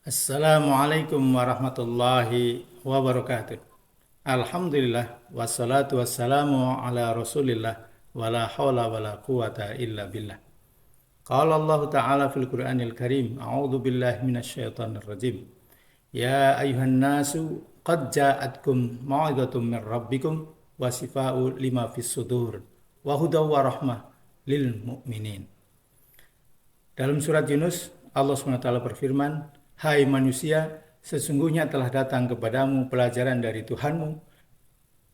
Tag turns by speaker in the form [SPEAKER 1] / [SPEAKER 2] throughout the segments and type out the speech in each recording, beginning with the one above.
[SPEAKER 1] Assalamualaikum warahmatullahi wabarakatuh. Alhamdulillah wassalatu wassalamu ala Rasulillah wala haula wala quwata illa billah. Qala Allah Ta'ala fil Qur'anil Karim, a'udzu billahi minasyaitonir rajim. Ya ayuhan nasu qad ja'atkum mau'izatum min rabbikum wa shifaa'u lima fis sudur wa hudaw wa rahmah lil mu'minin. Dalam surat Yunus, Allah SWT berfirman, "Hai manusia, sesungguhnya telah datang kepadamu pelajaran dari Tuhanmu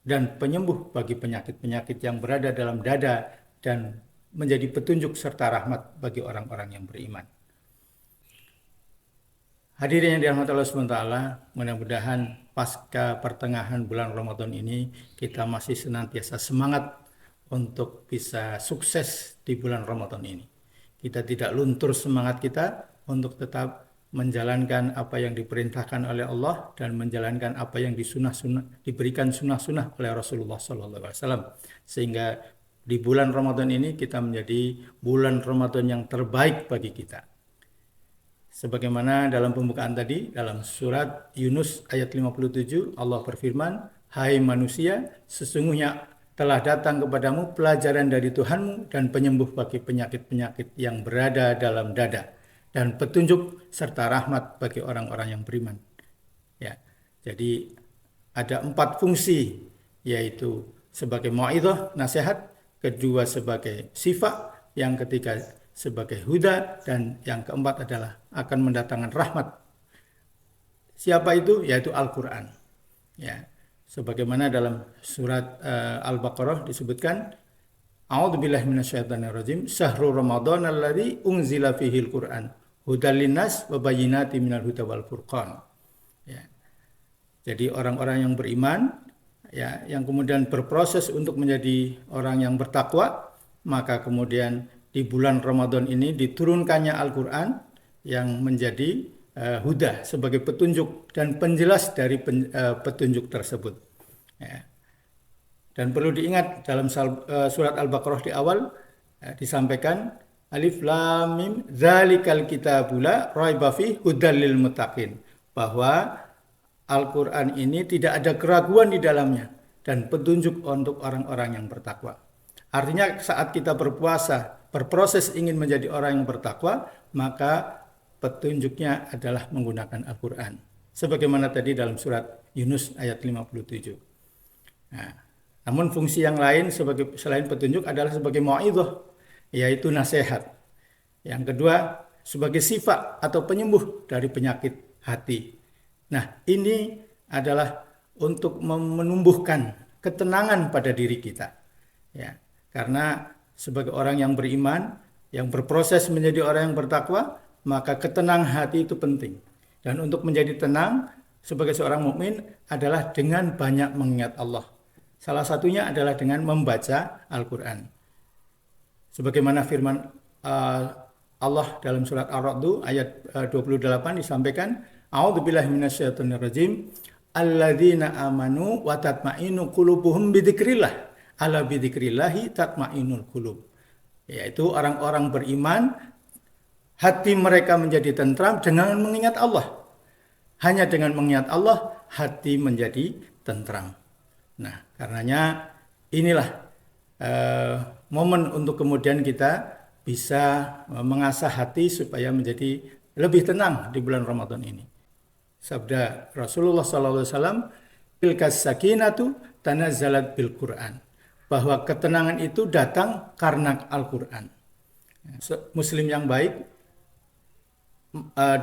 [SPEAKER 1] dan penyembuh bagi penyakit-penyakit yang berada dalam dada dan menjadi petunjuk serta rahmat bagi orang-orang yang beriman." Hadirin yang dirahmati Allah SWT, mudah-mudahan pasca pertengahan bulan Ramadan ini kita masih senantiasa semangat untuk bisa sukses di bulan Ramadan ini. Kita tidak luntur semangat kita untuk tetap menjalankan apa yang diperintahkan oleh Allah dan menjalankan apa yang diberikan sunnah-sunnah oleh Rasulullah SAW. Sehingga di bulan Ramadan ini kita menjadi bulan Ramadan yang terbaik bagi kita. Sebagaimana dalam pembukaan tadi, dalam surat Yunus ayat 57, Allah berfirman, "Hai manusia, sesungguhnya telah datang kepadamu pelajaran dari Tuhanmu dan penyembuh bagi penyakit-penyakit yang berada dalam dada dan petunjuk serta rahmat bagi orang-orang yang beriman." Ya, jadi ada 4 fungsi, yaitu sebagai mau'izah, nasihat, kedua sebagai syifa, yang ketiga sebagai huda, dan yang keempat adalah akan mendatangkan rahmat. Siapa itu? Yaitu Al-Quran. Ya. Sebagaimana dalam surat Al-Baqarah disebutkan, A'udzubillahi minasyaitonirrajim, Syahrul Ramadan alladzi unzila fihil Qur'an, hudal linnas wa bayyinatin minal huda wal furqan. Ya. Jadi orang-orang yang beriman, ya, yang kemudian berproses untuk menjadi orang yang bertakwa, maka kemudian di bulan Ramadan ini diturunkannya Al-Quran yang menjadi huda sebagai petunjuk dan penjelas dari petunjuk tersebut. Ya. Dan perlu diingat dalam surat Al-Baqarah di awal disampaikan Alif Lam Mim Dzalikal Kitabu la raiba fihi hudal lil muttaqin, bahwa Al-Quran ini tidak ada keraguan di dalamnya dan petunjuk untuk orang-orang yang bertakwa. Artinya saat kita berpuasa, berproses ingin menjadi orang yang bertakwa, maka petunjuknya adalah menggunakan Al-Quran. Sebagaimana tadi dalam surat Yunus ayat 57. Nah, namun fungsi yang lain selain petunjuk adalah sebagai mau'izah, yaitu nasihat. Yang kedua, sebagai sifat atau penyembuh dari penyakit hati. Nah, ini adalah untuk menumbuhkan ketenangan pada diri kita. Ya, karena sebagai orang yang beriman, yang berproses menjadi orang yang bertakwa, maka ketenangan hati itu penting. Dan untuk menjadi tenang sebagai seorang mukmin adalah dengan banyak mengingat Allah. Salah satunya adalah dengan membaca Al-Quran. Sebagaimana firman Allah dalam surat Ar-Ra'd ayat 28 disampaikan, A'udzubillahi minasyaitonirrajim, alladzina amanu wa tatma'innu qulubuhum bidzikrillah, ala bidzikrillahi tatma'innul qulub. Yaitu orang-orang beriman, hati mereka menjadi tentram dengan mengingat Allah. Hanya dengan mengingat Allah, hati menjadi tentram. Nah, karenanya inilah momen untuk kemudian kita bisa mengasah hati supaya menjadi lebih tenang di bulan Ramadan ini. Sabda Rasulullah SAW, "Tilkas sakinatu tanazzalat bil Qur'an." Bahwa ketenangan itu datang karena Al-Quran. Muslim yang baik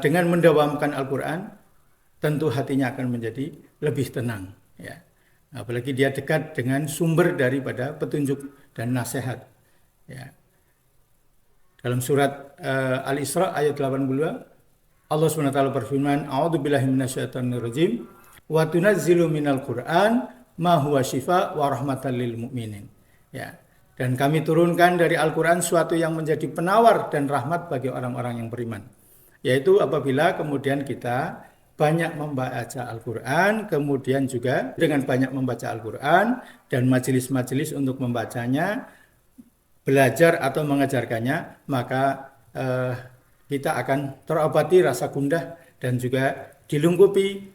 [SPEAKER 1] dengan mendawamkan Al-Quran, tentu hatinya akan menjadi lebih tenang. Ya. Apalagi dia dekat dengan sumber daripada petunjuk dan nasihat. Ya. Dalam surat Al-Isra ayat 82, Allah SWT berfirman, A'udzubillahi minasyaitonirrajim, wa tunazzilu minal Qur'an ma huwa syifa wa rahmatan lil mu'minin. Ya. Dan kami turunkan dari Al-Quran suatu yang menjadi penawar dan rahmat bagi orang-orang yang beriman. Yaitu apabila kemudian kita banyak membaca Al-Quran, kemudian juga dengan banyak membaca Al-Quran dan majelis-majelis untuk membacanya, belajar atau mengajarkannya, maka kita akan terobati rasa gundah dan juga dilingkupi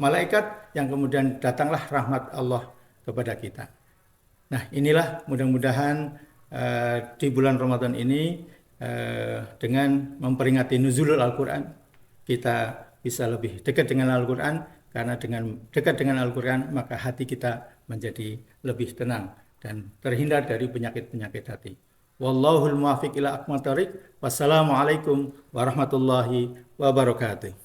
[SPEAKER 1] malaikat yang kemudian datanglah rahmat Allah kepada kita. Nah, inilah mudah-mudahan di bulan Ramadan ini dengan memperingati nuzulul Al-Quran, kita bisa lebih dekat dengan Al-Quran, karena dengan dekat dengan Al-Quran maka hati kita menjadi lebih tenang dan terhindar dari penyakit-penyakit hati. Wallahul muwaffiq ila aqwamit thoriq. Wassalamualaikum warahmatullahi wabarakatuh.